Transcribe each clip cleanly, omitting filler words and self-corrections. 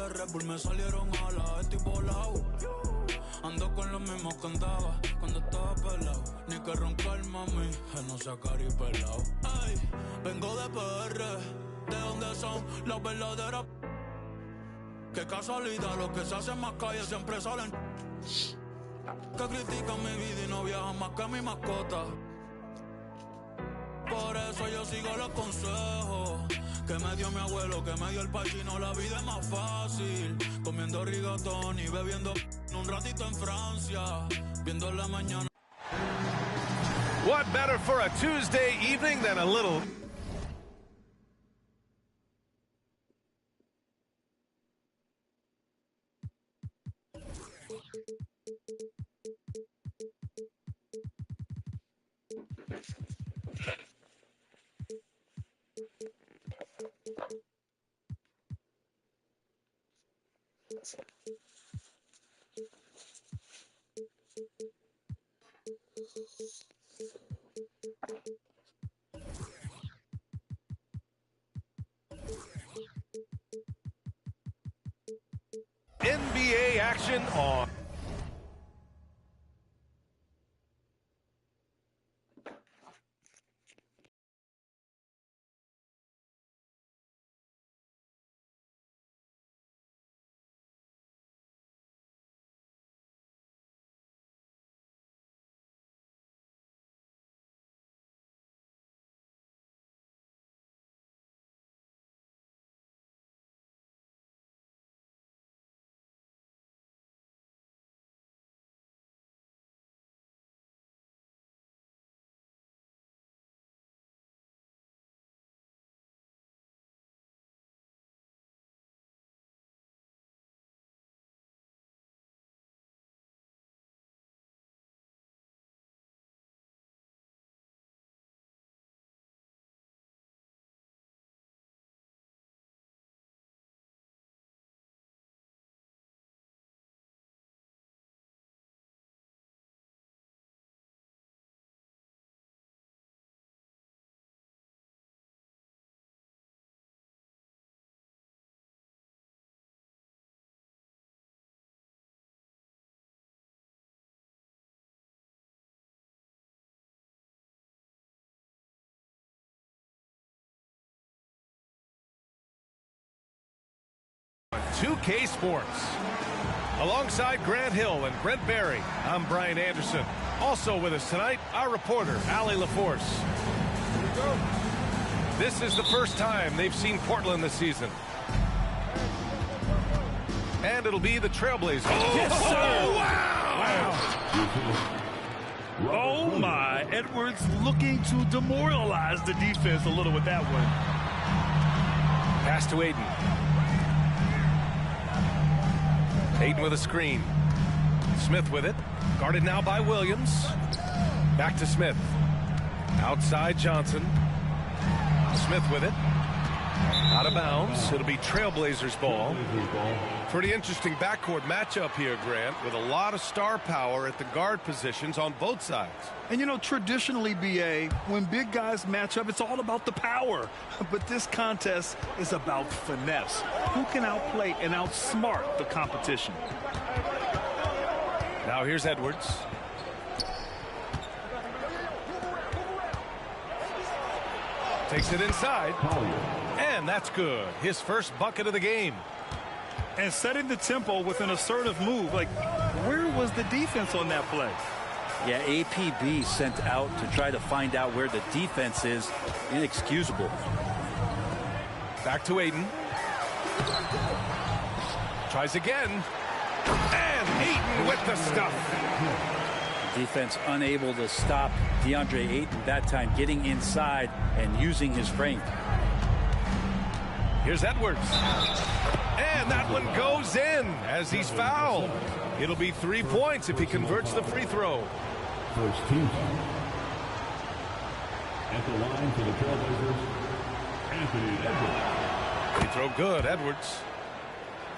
de Red Bull me salieron alas, estoy volado. Ando con los mismos que andaba cuando estaba pelado. Ni que roncar, mami, que no sea caripelao. Ay, vengo de PR, de donde son las verdaderas. Qué casualidad, los que se hacen más calle siempre salen. Que critican mi vida y no viajan más que mi mascota. Por eso yo sigo los consejos que me dio mi abuelo, que me dio el pachino. La vida es más fácil comiendo rigatón y bebiendo un ratito en Francia, viendo la mañana. What better for a Tuesday evening than a little NBA action on. K Sports. Alongside Grant Hill and Brent Barry, I'm Brian Anderson. Also with us tonight, our reporter, Allie LaForce. This is the first time they've seen Portland this season. And it'll be the Trailblazers. Oh, yes, sir! Wow! Oh, my. Edwards looking to demoralize the defense a little with that one. Pass to Aiden. Aiden with a screen. Smith with it. Guarded now by Williams. Back to Smith. Outside Johnson. Smith with it. Out of bounds. It'll be Trailblazers ball. Pretty interesting backcourt matchup here, Grant, with a lot of star power at the guard positions on both sides. And, you know, traditionally, B.A., when big guys match up, it's all about the power. But this contest is about finesse. Who can outplay and outsmart the competition? Now here's Edwards. Takes it inside. And that's good. His first bucket of the game. And setting the tempo with an assertive move. Like, where was the defense on that play? Yeah, APB sent out to try to find out where the defense is. Inexcusable. Back to Aiden. Tries again. And Aiden with the stuff. Defense unable to stop DeAndre Ayton that time, getting inside and using his strength. Here's Edwards. And that one goes in as he's fouled. It'll be 3 points if he converts the free throw. First team at the line for the Trailblazers, Anthony Edwards. Free throw good, Edwards.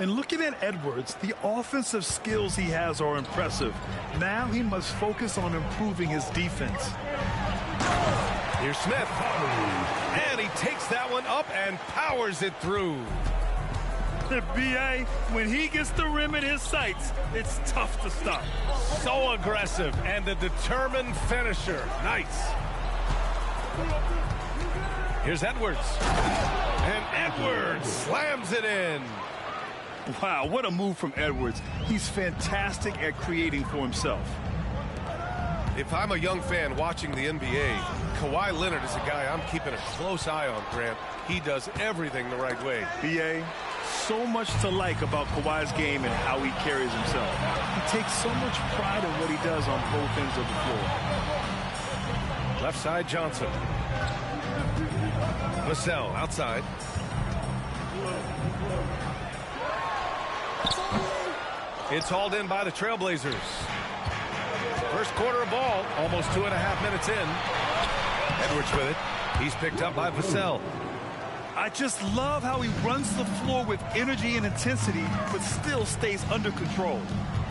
And looking at Edwards, the offensive skills he has are impressive. Now he must focus on improving his defense. Here's Smith. And he takes that one up and powers it through. B.A., when he gets the rim in his sights, it's tough to stop. So aggressive and a determined finisher. Nice. Here's Edwards. And Edwards slams it in. Wow, what a move from Edwards. He's fantastic at creating for himself. If I'm a young fan watching the NBA, Kawhi Leonard is a guy I'm keeping a close eye on, Grant. He does everything the right way. B.A., so much to like about Kawhi's game and how he carries himself. He takes so much pride in what he does on both ends of the floor. Left side, Johnson. Vassell outside. It's hauled in by the Trailblazers. First quarter of ball, almost 2.5 minutes in. Edwards with it. He's picked up by Vassell. I just love how he runs the floor with energy and intensity, but still stays under control.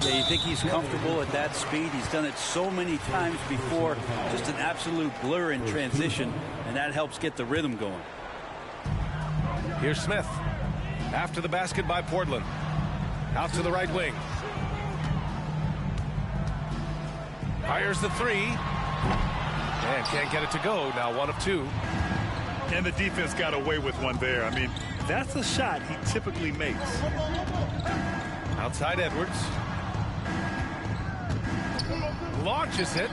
Yeah, you think he's comfortable at that speed. He's done it so many times before. Just an absolute blur in transition, and that helps get the rhythm going. Here's Smith. After the basket by Portland. Out to the right wing. Fires the three. And can't get it to go. Now 1 of 2. And the defense got away with one there. I mean, that's a shot he typically makes. Outside Edwards. Launches it.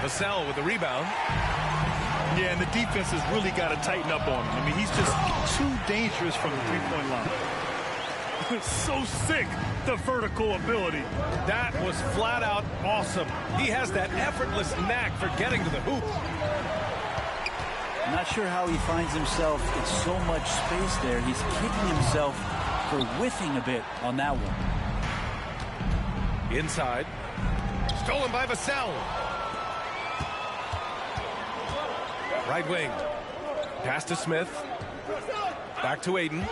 Vassell with the rebound. Yeah, and the defense has really got to tighten up on him. I mean, he's just too dangerous from the three-point line. So sick, the vertical ability. That was flat out awesome. He has that effortless knack for getting to the hoop. Not sure how he finds himself in so much space there. He's kicking himself for whiffing a bit on that one. Inside. Stolen by Vassell. Right wing. Pass to Smith. Back to Aiden.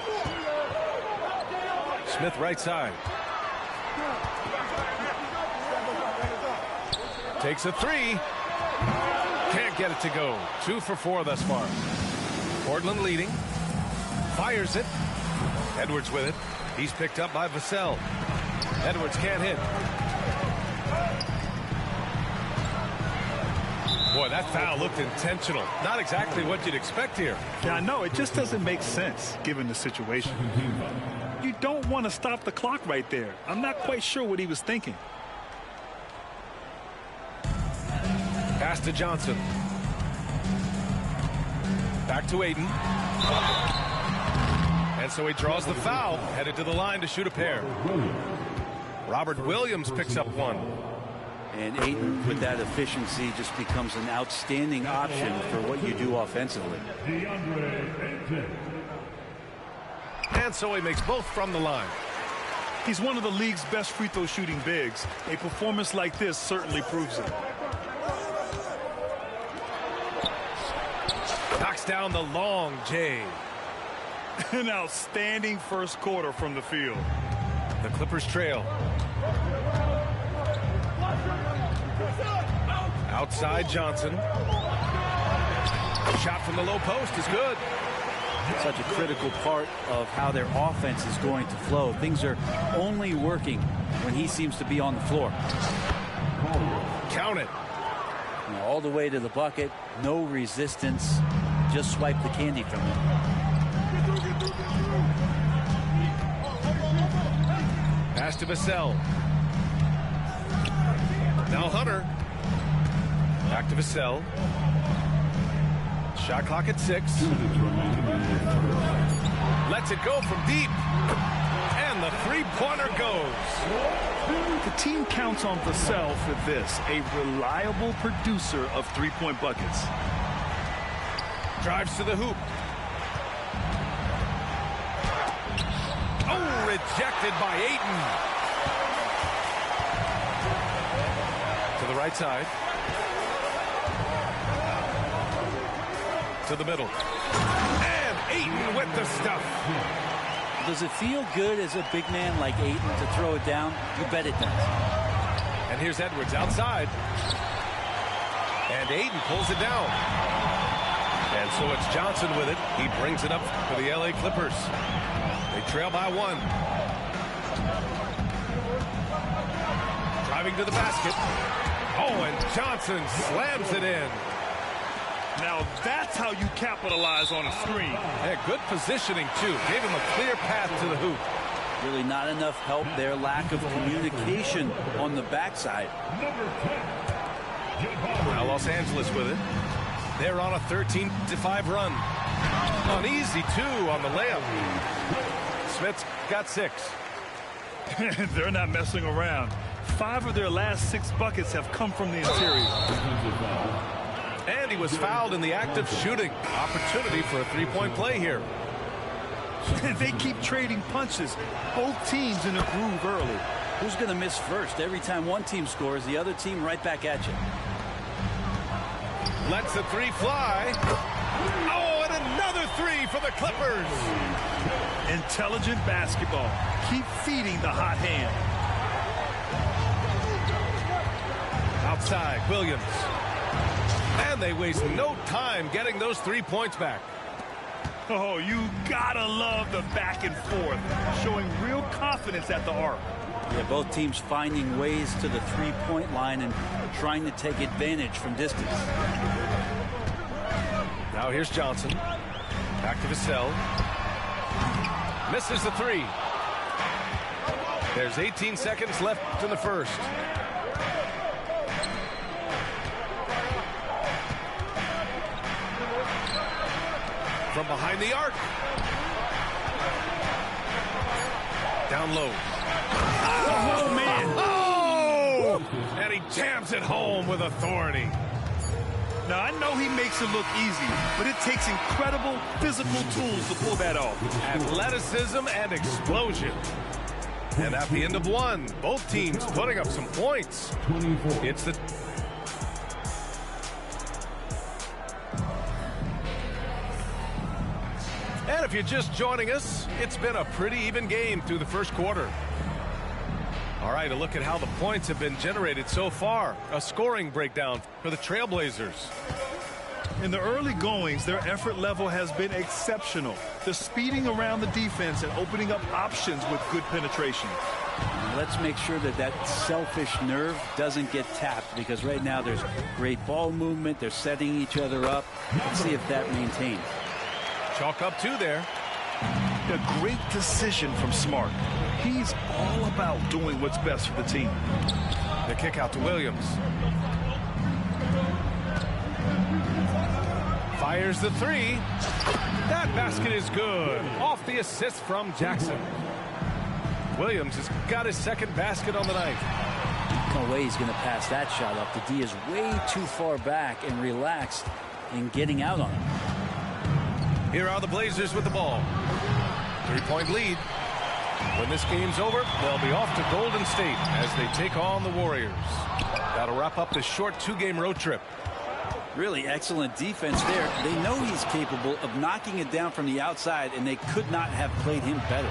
Smith right side. Takes a three. Can't get it to go. 2 for 4 thus far. Portland leading. Fires it. Edwards with it. He's picked up by Vassell. Edwards can't hit. Boy, that foul looked intentional. Not exactly what you'd expect here. Yeah, I know. It just doesn't make sense given the situation. You don't want to stop the clock right there. I'm not quite sure what he was thinking. Pass to Johnson. Back to Aiden. And so he draws the foul, headed to the line to shoot a pair. Robert Williams picks up one. And Aiden, with that efficiency, just becomes an outstanding option for what you do offensively. And so he makes both from the line. He's one of the league's best free throw shooting bigs. A performance like this certainly proves it. Knocks down the long J. An outstanding first quarter from the field. The Clippers trail. Outside Johnson. Shot from the low post is good. Such a critical part of how their offense is going to flow. Things are only working when he seems to be on the floor. Count it. You know, all the way to the bucket, no resistance. Just swipe the candy from him. Pass to Vassell. Now Hunter. Back to Vassell. Shot clock at 6. Lets it go from deep. And the three-pointer goes. The team counts on Vassell for this, a reliable producer of three-point buckets. Drives to the hoop. Oh, rejected by Ayton. To the right side. To the middle. And Ayton with the stuff. Does it feel good as a big man like Ayton to throw it down? You bet it does. And here's Edwards outside. And Ayton pulls it down. And so it's Johnson with it. He brings it up for the LA Clippers. They trail by 1. Driving to the basket. Oh, and Johnson slams it in. Now that's how you capitalize on a screen. Yeah, good positioning, too. Gave him a clear path to the hoop. Really not enough help there. Lack of communication on the backside. Now Los Angeles with it. They're on a 13-5 run. An easy 2 on the layup. Smith's got 6. They're not messing around. 5 of their last 6 buckets have come from the interior. And he was fouled in the act of shooting. Opportunity for a 3-point play here. They keep trading punches. Both teams in a groove early. Who's going to miss first? Every time one team scores, the other team right back at you. Lets the 3 fly. Oh, and another 3 for the Clippers. Intelligent basketball. Keep feeding the hot hand. Outside, Williams. And they waste no time getting those 3 points back. Oh, you gotta love the back and forth, showing real confidence at the arc. Yeah, both teams finding ways to the 3-point line and trying to take advantage from distance. Now here's Johnson. Back to Vassell. Misses the 3. There's 18 seconds left in the first. From behind the arc. Down low. Oh, man. Oh! And he jams it home with authority. Now, I know he makes it look easy, but it takes incredible physical tools to pull that off. Athleticism and explosion. And at the end of 1, both teams putting up some points. 24. It's the... And if you're just joining us, it's been a pretty even game through the first quarter. All right, a look at how the points have been generated so far. A scoring breakdown for the Trailblazers. In the early goings, their effort level has been exceptional. The speeding around the defense and opening up options with good penetration. Let's make sure that that selfish nerve doesn't get tapped, because right now there's great ball movement. They're setting each other up. Let's see if that maintains. Chalk up 2 there. A great decision from Smart. He's all about doing what's best for the team. The kick out to Williams. Fires the 3. That basket is good. Off the assist from Jackson. Williams has got his second basket on the night. No way he's going to pass that shot up. The D is way too far back and relaxed in getting out on him. Here are the Blazers with the ball. 3-point lead. When this game's over, they'll be off to Golden State as they take on the Warriors. That'll wrap up this short 2-game road trip. Really excellent defense there. They know he's capable of knocking it down from the outside, and they could not have played him better.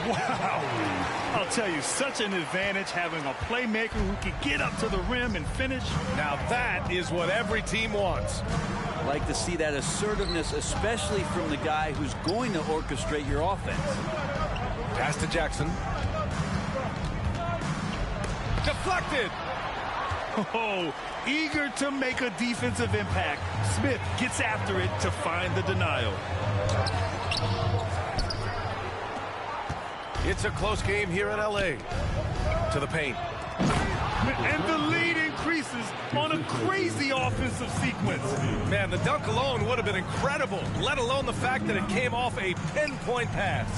Wow. I'll tell you, such an advantage having a playmaker who can get up to the rim and finish. Now that is what every team wants. Like to see that assertiveness, especially from the guy who's going to orchestrate your offense. Pass to Jackson. Deflected. Oh, eager to make a defensive impact. Smith gets after it to find the denial. It's a close game here in L.A. To the paint. And the lead increases on a crazy offensive sequence. Man, the dunk alone would have been incredible, let alone the fact that it came off a pinpoint pass.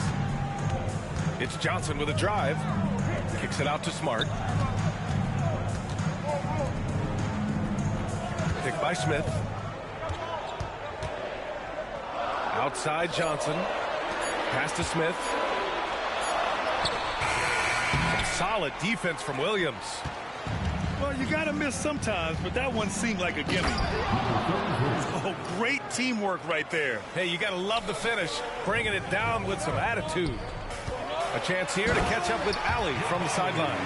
It's Johnson with a drive. Kicks it out to Smart. Pick by Smith. Outside Johnson. Pass to Smith. Some solid defense from Williams. Well, you got to miss sometimes, but that one seemed like a gimme. Oh, great teamwork right there. Hey, you got to love the finish, bringing it down with some attitude. A chance here to catch up with Allie from the sideline.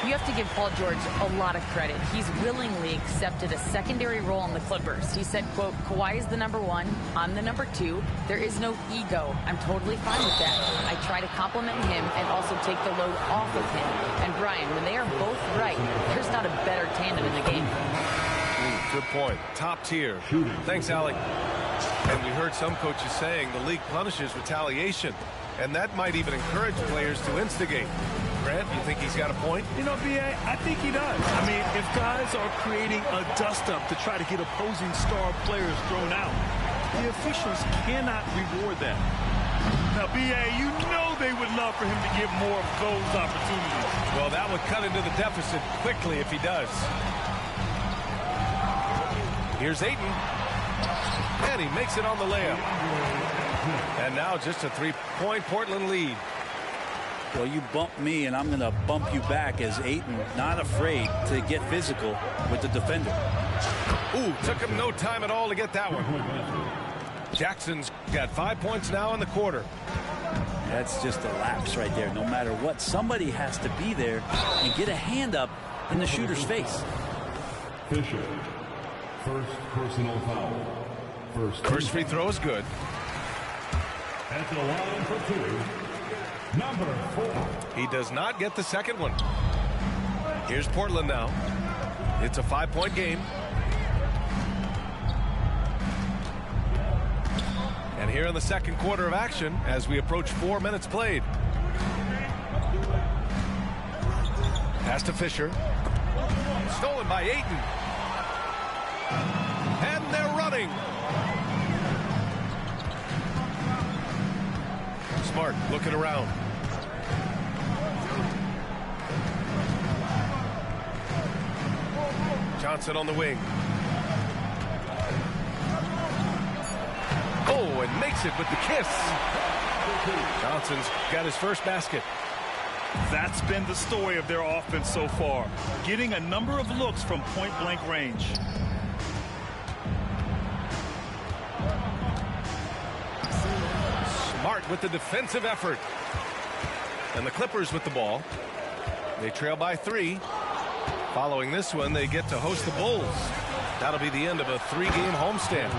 You have to give Paul George a lot of credit. He's willingly accepted a secondary role on the Clippers. He said, quote, Kawhi is the #1, I'm the #2. There is no ego. I'm totally fine with that. I try to compliment him and also take the load off of him. And Brian, when they are both right, there's not a better tandem in the game. Good point. Top tier. Thanks, Alec. And we heard some coaches saying the league punishes retaliation, and that might even encourage players to instigate. Grant, you think he's got a point? You know, B.A., I think he does. I mean, if guys are creating a dust-up to try to get opposing star players thrown out, the officials cannot reward that. Now, B.A., you know they would love for him to get more of those opportunities. Well, that would cut into the deficit quickly if he does. Here's Ayton. And he makes it on the layup. And now just a 3-point Portland lead. Well, you bump me, and I'm going to bump you back as Ayton, not afraid to get physical with the defender. Ooh, took him no time at all to get that one. Jackson's got 5 points now in the quarter. That's just a lapse right there. No matter what, somebody has to be there and get a hand up in the shooter's face. Fisher. First personal foul. First free throw is good. At the line for 2, number 4. He does not get the second one. Here's Portland now. It's a 5-point game. And here in the second quarter of action as we approach 4 minutes played. Pass to Fisher. Stolen by Ayton. And they're running. Smart looking around. Johnson on the wing. Oh, and makes it with the kiss. Johnson's got his first basket. That's been the story of their offense so far, getting a number of looks from point-blank range. Smart with the defensive effort. And the Clippers with the ball. They trail by 3. Following this one, they get to host the Bulls. That'll be the end of a 3-game homestand.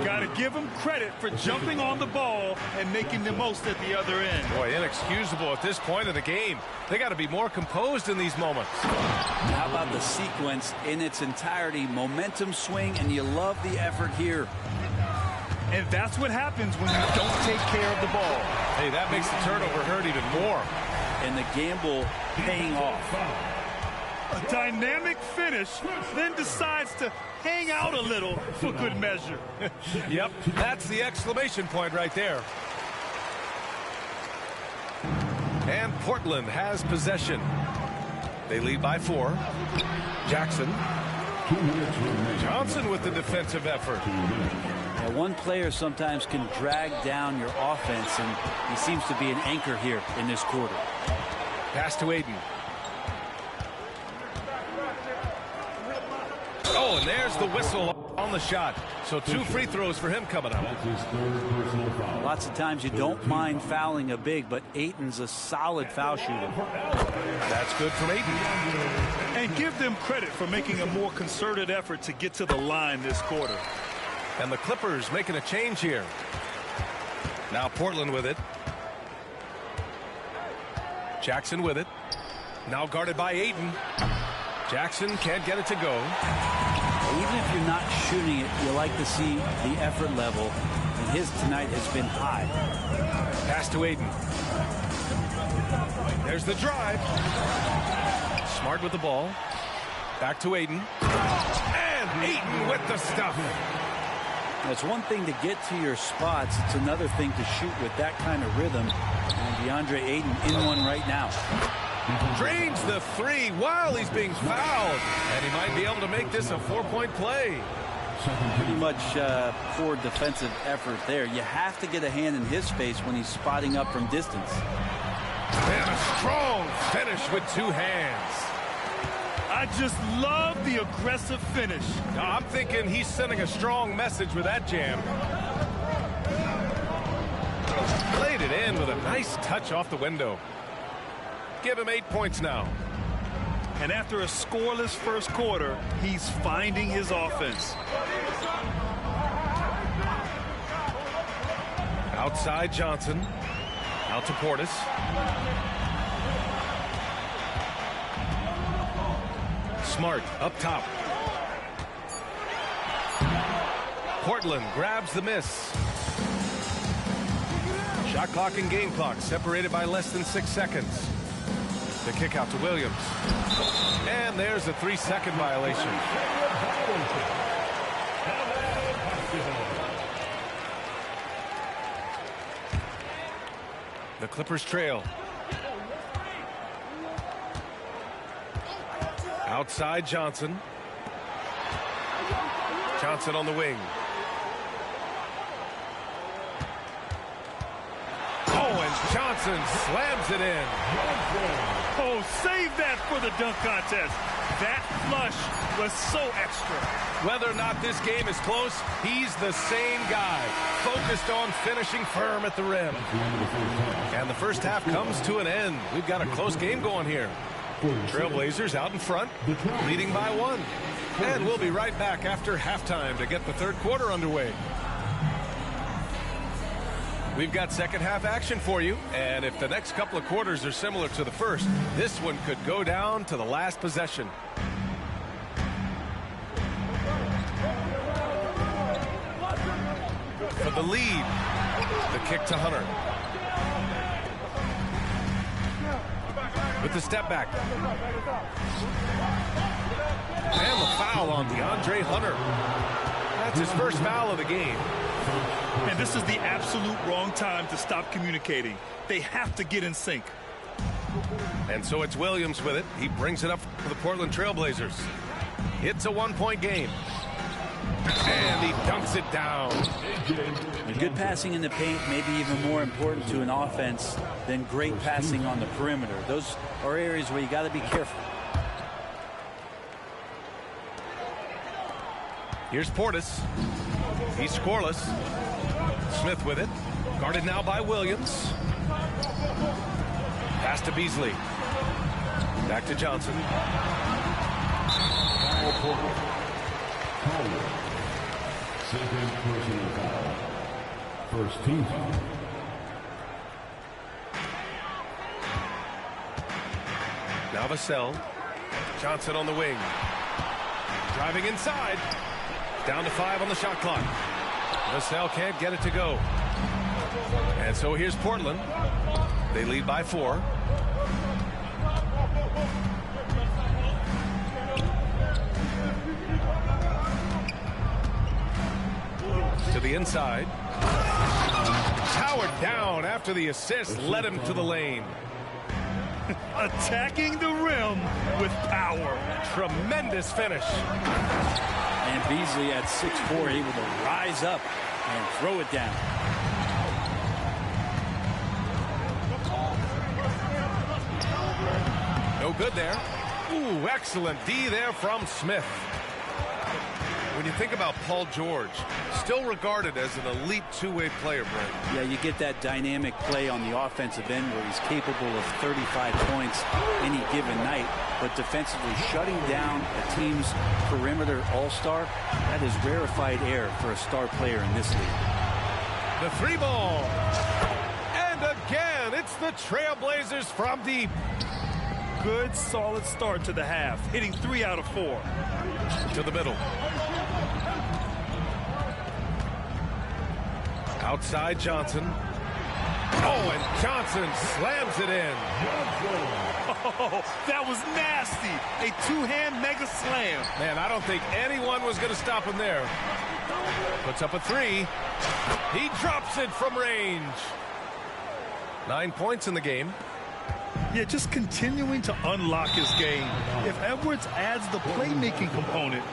Got to give them credit for jumping on the ball and making the most at the other end. Boy, inexcusable at this point of the game. They got to be more composed in these moments. How about the sequence in its entirety? Momentum swing, and you love the effort here. And that's what happens when you don't take care of the ball. Hey, that makes the turnover hurt even more. And the gamble paying off. A dynamic finish, then decides to hang out a little for good measure. Yep, that's the exclamation point right there. And Portland has possession. They lead by 4. Jackson. Johnson with the defensive effort. Now, one player sometimes can drag down your offense, and he seems to be an anchor here in this quarter. Pass to Ayton. Oh, and there's the whistle on the shot. So 2 free throws for him coming up. Lots of times you don't mind fouling a big, but Ayton's a solid foul shooter. That's good from Ayton. And give them credit for making a more concerted effort to get to the line this quarter. And the Clippers making a change here. Now Portland with it. Jackson with it. Now guarded by Ayton. Jackson can't get it to go. Even if you're not shooting it, you like to see the effort level, and his tonight has been high. Pass to Ayton. There's the drive. Smart with the ball. Back to Ayton. And Ayton with the stuff. Now, it's one thing to get to your spots. It's another thing to shoot with that kind of rhythm. And DeAndre Ayton in one right now. Drains the 3 while he's being fouled. And he might be able to make this a 4-point play. Pretty much poor defensive effort there. You have to get a hand in his face when he's spotting up from distance. And a strong finish with 2 hands. I just love the aggressive finish. Now, I'm thinking he's sending a strong message with that jam. Played it in with a nice touch off the window. Give him 8 points now. And after a scoreless first quarter, he's finding his offense. Outside Johnson. Out to Portis. Smart up top. Portland grabs the miss. Shot clock and game clock separated by less than 6 seconds. The kick out to Williams. And there's a 3-second violation. The Clippers trail. Outside Johnson. Johnson on the wing. Oh, and Johnson slams it in. Oh, save that for the dunk contest. That flush was so extra. Whether or not this game is close, he's the same guy, focused on finishing firm at the rim. And the first half comes to an end. We've got a close game going here. Trailblazers out in front, leading by 1. And we'll be right back after halftime to get the third quarter underway. We've got second half action for you, and if the next couple of quarters are similar to the first, this one could go down to the last possession. For the lead, the kick to Hunter. With the step back. And the foul on DeAndre Hunter. That's his first foul of the game. And this is the absolute wrong time to stop communicating. They have to get in sync. And so it's Williams with it. He brings it up for the Portland Trailblazers. It's a 1-point game. And he dunks it down. And good passing in the paint may be even more important to an offense than great passing on the perimeter. Those are areas where you got to be careful. Here's Portis. He's scoreless. Smith with it. Guarded now by Williams. Pass to Beasley. Back to Johnson. Second personal foul. First team foul. Now Vassell. Johnson on the wing. Driving inside. Down to 5 on the shot clock. Vassell can't get it to go. And so here's Portland. They lead by 4. To the inside. Towered down after the assist led him to the lane. Attacking the rim with power. Tremendous finish. And Beasley at 6'4", able to rise up and throw it down. No good there. Ooh, excellent D there from Smith. When you think about Paul George, still regarded as an elite two-way player, Brent. Yeah, you get that dynamic play on the offensive end where he's capable of 35 points any given night, but defensively shutting down a team's perimeter all-star, that is rarefied air for a star player in this league. The 3-ball. And again, it's the Trailblazers from deep. Good, solid start to the half, hitting 3 out of 4. To the middle. Outside Johnson. Oh, and Johnson slams it in. Oh, that was nasty. A two-hand mega slam. Man, I don't think anyone was going to stop him there. Puts up a 3. He drops it from range. 9 points in the game. Yeah, just continuing to unlock his game. If Edwards adds the playmaking component,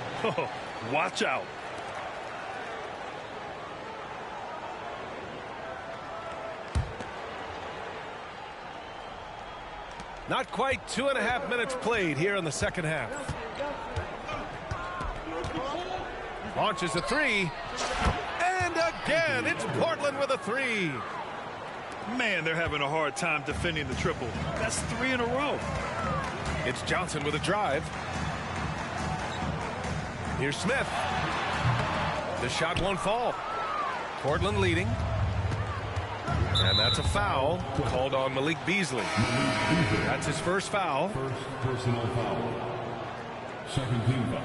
watch out. Not quite 2.5 minutes played here in the second half. Launches a 3. And again, it's Portland with a 3. Man, they're having a hard time defending the triple. That's 3 in a row. It's Johnson with a drive. Here's Smith. The shot won't fall. Portland leading. And that's a foul called on Malik Beasley. That's his first foul. First personal foul. Second team foul.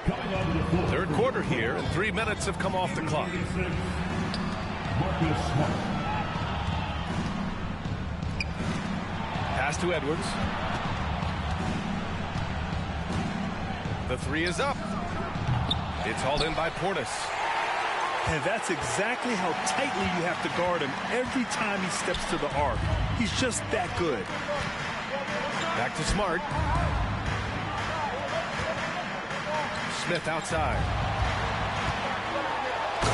Coming onto the floor. Third quarter here, and 3 minutes have come off the clock. Marcus Smart. Pass to Edwards. The three is up. It's hauled in by Portis. And that's exactly how tightly you have to guard him every time he steps to the arc. He's just that good. Back to Smart. Smith outside.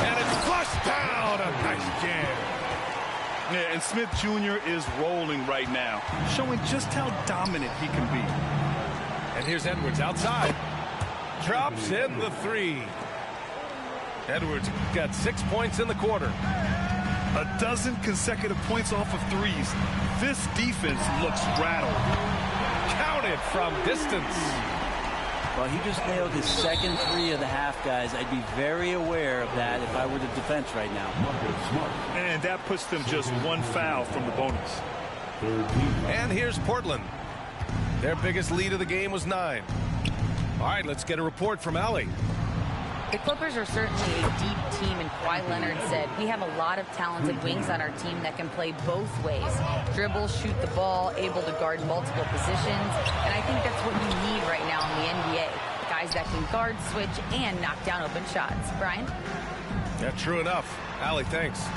And it's flushed down. A nice jam. Yeah, and Smith Jr. is rolling right now, showing just how dominant he can be. And here's Edwards outside. Drops in the three. Edwards got 6 points in the quarter. A dozen consecutive points off of threes. This defense looks rattled. Counted from distance. Well, he just nailed his second three of the half, guys. I'd be very aware of that if I were the defense right now. And that puts them just one foul from the bonus. And here's Portland. Their biggest lead of the game was 9. All right, let's get a report from Allie. The Clippers are certainly a deep team, and Kawhi Leonard said, we have a lot of talented wings on our team that can play both ways. Dribble, shoot the ball, able to guard multiple positions, and I think that's what you need right now in the NBA. Guys that can guard, switch, and knock down open shots. Brian? Yeah, true enough. Allie, thanks.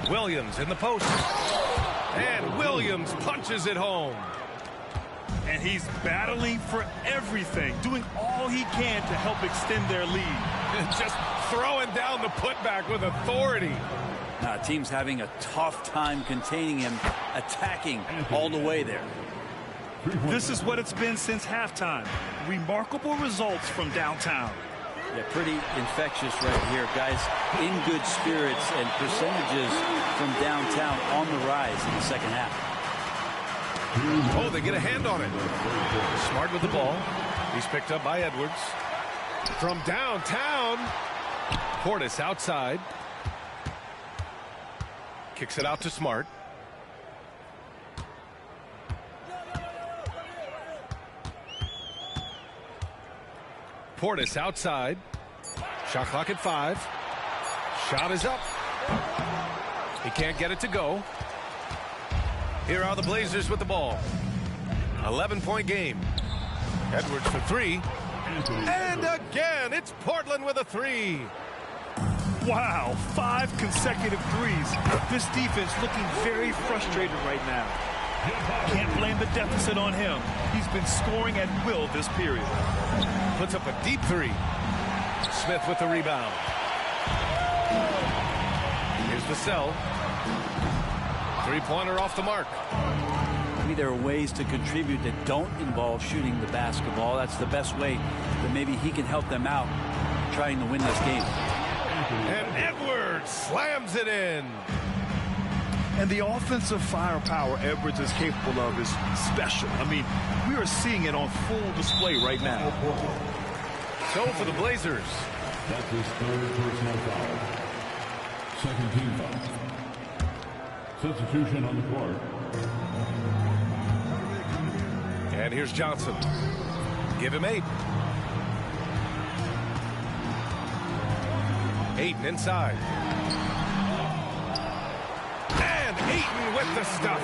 Williams in the post. And Williams punches it home. And he's battling for everything, doing all he can to help extend their lead. Just throwing down the putback with authority. Now, team's having a tough time containing him, attacking all the way there. This is what it's been since halftime. Remarkable results from downtown. Yeah, pretty infectious right here, guys. In good spirits and percentages from downtown on the rise in the second half. Oh, they get a hand on it. Smart with the ball. He's picked up by Edwards. From downtown, Portis outside. Kicks it out to Smart. Portis outside. Shot clock at 5. Shot is up. He can't get it to go. Here are the Blazers with the ball. 11-point game. Edwards for 3. And again, it's Portland with a 3. Wow, 5 consecutive threes. This defense looking very frustrated right now. Can't blame the deficit on him. He's been scoring at will this period. Puts up a deep 3. Smith with the rebound. Here's Vassell. Three-pointer off the mark. Maybe there are ways to contribute that don't involve shooting the basketball. That's the best way that maybe he can help them out trying to win this game. And Edwards slams it in. And the offensive firepower Edwards is capable of is special. I mean, we are seeing it on full display right now. So for the Blazers. That's his third personal foul. Second team foul. Substitution on the court. And here's Johnson. Give him 8. Ayton inside. And Ayton with the stuff.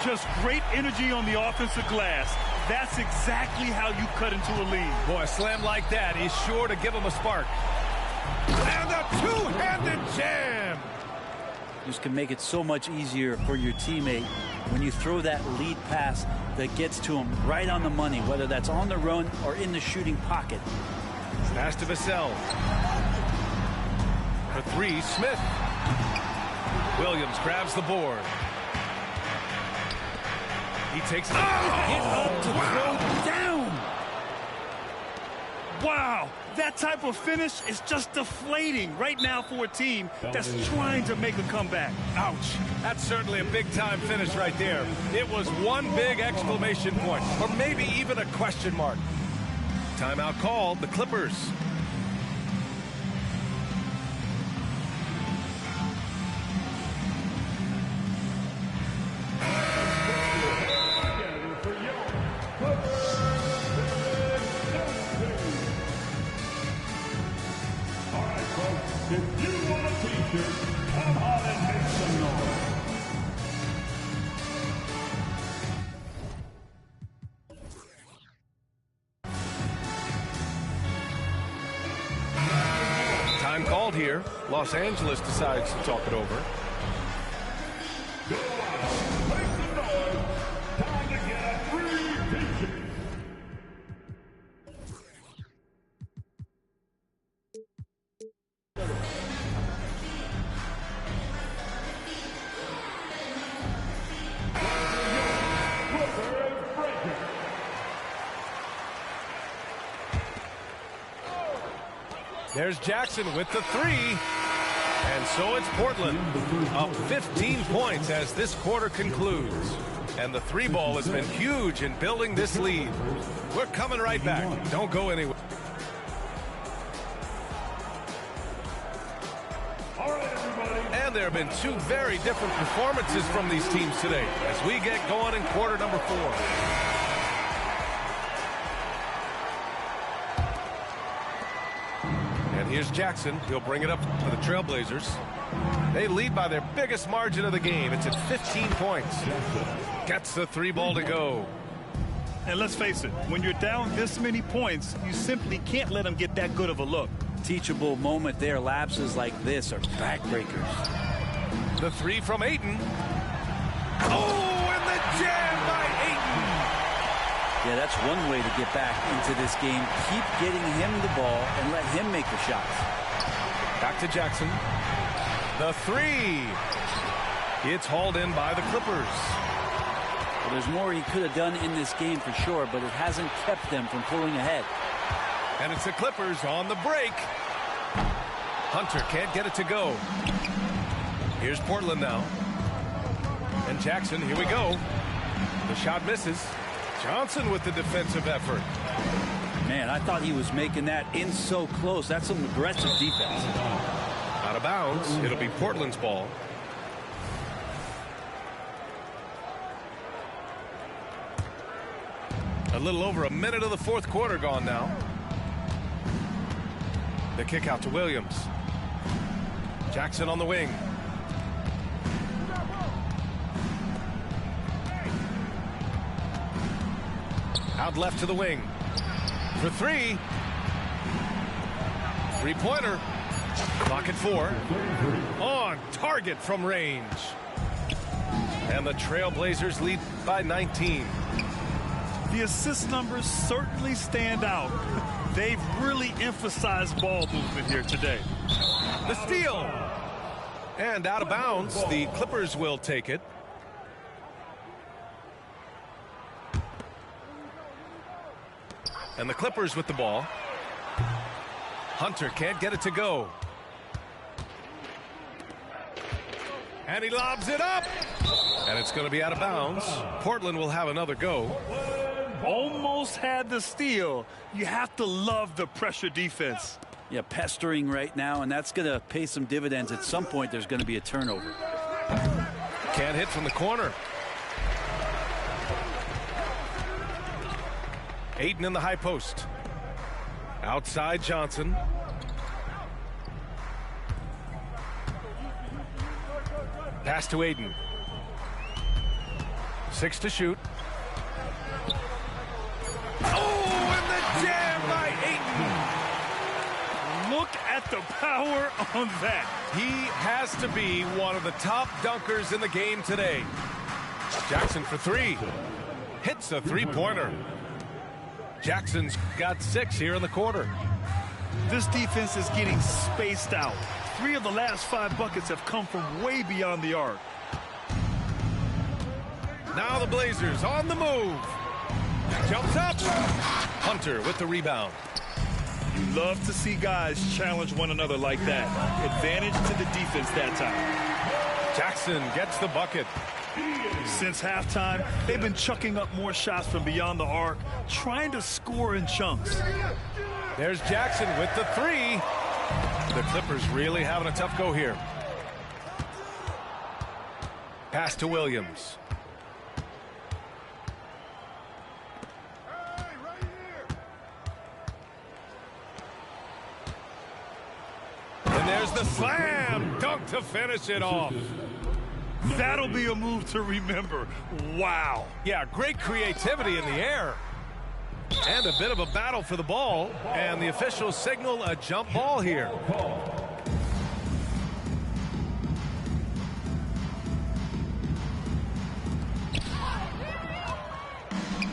Just great energy on the offensive glass. That's exactly how you cut into a lead. Boy, a slam like that is sure to give him a spark. And a two-handed jam. Just can make it so much easier for your teammate when you throw that lead pass that gets to him right on the money, whether that's on the run or in the shooting pocket. Pass to Vassell. For 3, Smith. Williams grabs the board. He takes it. Get up to throw down. Wow, That type of finish is just deflating right now for a team that's trying to make a comeback. Ouch. That's certainly a big-time finish right there. It was one big exclamation point, or maybe even a question mark. Timeout called, the Clippers. If you want a t-shirt, come on and make some noise. Time called here. Los Angeles decides to talk it over. Go out, make some noise. Time to get a free t-shirt. There's Jackson with the three. And so it's Portland up 15 points as this quarter concludes. And the three ball has been huge in building this lead. We're coming right back. Don't go anywhere. And there have been two very different performances from these teams today as we get going in quarter number 4. Here's Jackson. He'll bring it up for the Trailblazers. They lead by their biggest margin of the game. It's at 15 points. Gets the three ball to go. And let's face it, when you're down this many points, you simply can't let them get that good of a look. Teachable moment there. Lapses like this are backbreakers. The three from Ayton. Oh, and the jam by Ayton. Yeah, that's one way to get back into this game. Keep getting him the ball and let him make the shots. Back to Jackson. The three. It's hauled in by the Clippers. Well, there's more he could have done in this game for sure, but it hasn't kept them from pulling ahead. And it's the Clippers on the break. Hunter can't get it to go. Here's Portland now. And Jackson, here we go. The shot misses. Johnson with the defensive effort. Man, I thought he was making that in so close. That's some aggressive defense. Out of bounds. It'll be Portland's ball. A little over a minute of the fourth quarter gone now. The kick out to Williams. Jackson on the wing. Out left to the wing. For three. Three-pointer. Clock at 4. On target from range. And the Trailblazers lead by 19. The assist numbers certainly stand out. They've really emphasized ball movement here today. The steal. And out of bounds. The Clippers will take it. And the Clippers with the ball. Hunter can't get it to go. And he lobs it up. And it's going to be out of bounds. Portland will have another go. Almost had the steal. You have to love the pressure defense. Yeah, pestering right now, and that's going to pay some dividends. At some point, there's going to be a turnover. Can't hit from the corner. Ayton in the high post. Outside Johnson. Pass to Ayton. 6 to shoot. Oh, and the jam by Ayton. Look at the power on that. He has to be one of the top dunkers in the game today. Jackson for 3. Hits a three-pointer. Jackson's got 6 here in the quarter. This defense is getting spaced out. 3 of the last 5 buckets have come from way beyond the arc. Now the Blazers on the move. Jumps up. Hunter with the rebound. You love to see guys challenge one another like that. Advantage to the defense that time. Jackson gets the bucket. Since halftime, they've been chucking up more shots from beyond the arc, trying to score in chunks. There's Jackson with the three. The Clippers really having a tough go here. Pass to Williams. And there's the slam dunk to finish it off. That'll be a move to remember. Wow. Yeah, great creativity in the air. And a bit of a battle for the ball. And the officials signal a jump ball here.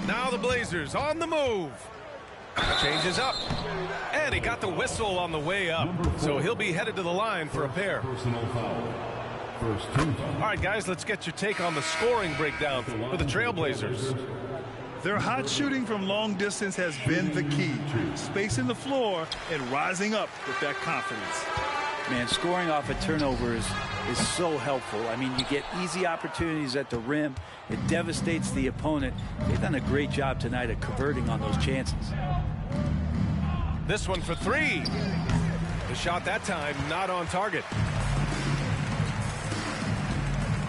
Now the Blazers on the move. Changes up. And he got the whistle on the way up. So he'll be headed to the line for a pair. Personal foul. First team foul. All right, guys, let's get your take on the scoring breakdown for the Trailblazers. Their hot shooting from long distance has been the key. Spacing the floor and rising up with that confidence. Man, scoring off of turnovers is so helpful. I mean, you get easy opportunities at the rim. It devastates the opponent. They've done a great job tonight of converting on those chances. This one for three. The shot that time not on target.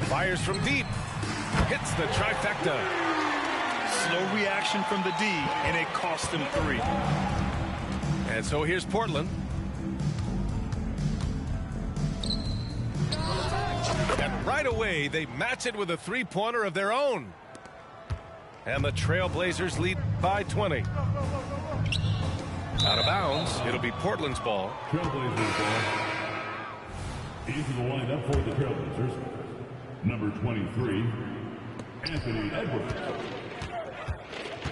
Fires from deep. Hits the trifecta. Slow reaction from the D, and it cost him three. And so here's Portland. And right away, they match it with a three-pointer of their own. And the Trailblazers lead by 20. Out of bounds, it'll be Portland's ball. Trailblazers ball. Into the lineup for the Trailblazers. Number 23, Anthony Edwards.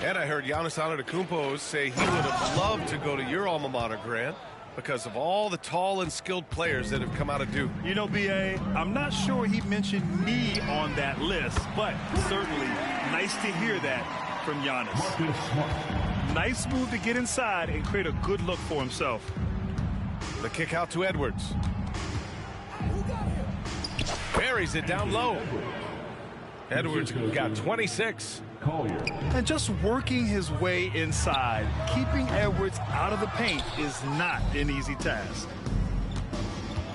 And I heard Giannis Antetokounmpo say he would have loved to go to your alma mater, Grant, because of all the tall and skilled players that have come out of Duke. You know, B.A., I'm not sure he mentioned me on that list, but certainly nice to hear that from Giannis. Marcus Smart. Nice move to get inside and create a good look for himself. The kick out to Edwards. Buries it down low. Edwards got 26. Collier. And just working his way inside, keeping Edwards out of the paint is not an easy task.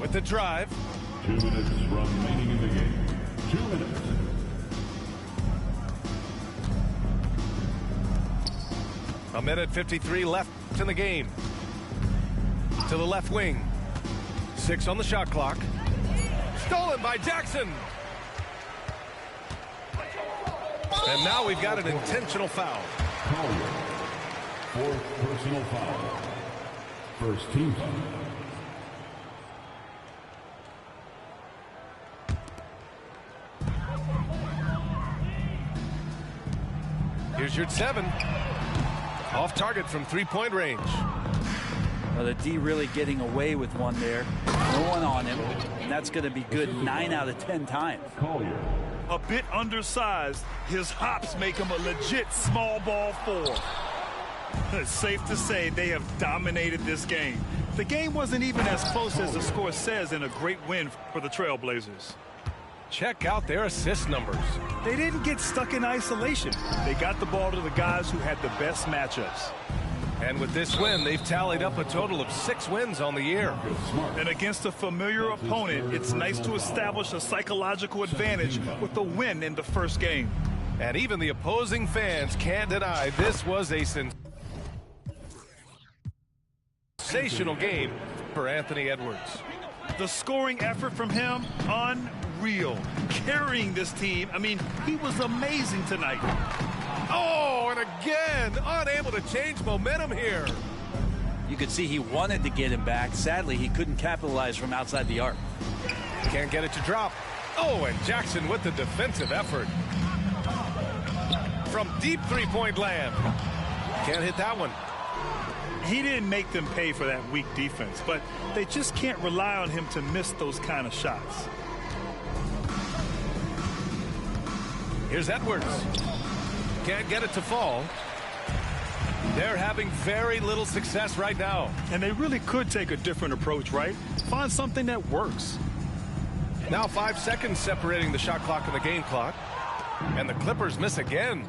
With the drive. 2 minutes remaining in the game. 2 minutes. A minute 53 left in the game. To the left wing. 6 on the shot clock. Stolen by Jackson. And now we've got an intentional foul. Collier. 4th personal foul. First team foul. Here's your 7. Off target from three-point range. Well, the D really getting away with one there. No one on him. And that's going to be good 9 out of 10 times. Collier. A bit undersized, his hops make him a legit small ball 4. It's safe to say they have dominated this game. The game wasn't even as close as the score says in a great win for the Trailblazers. Check out their assist numbers. They didn't get stuck in isolation. They got the ball to the guys who had the best matchups. And with this win, they've tallied up a total of 6 wins on the year. And against a familiar opponent, it's nice to establish a psychological advantage with the win in the first game. And even the opposing fans can't deny this was a sensational game for Anthony Edwards. The scoring effort from him, unreal. Carrying this team, I mean, he was amazing tonight. Oh, and again, unable to change momentum here. You could see he wanted to get him back. Sadly, he couldn't capitalize from outside the arc. Can't get it to drop. Oh, and Jackson with the defensive effort. From deep three-point land. Can't hit that one. He didn't make them pay for that weak defense, but they just can't rely on him to miss those kind of shots. Here's Edwards. Can't get it to fall. They're having very little success right now. And they really could take a different approach, right? Find something that works. Now 5 seconds separating the shot clock and the game clock. And the Clippers miss again.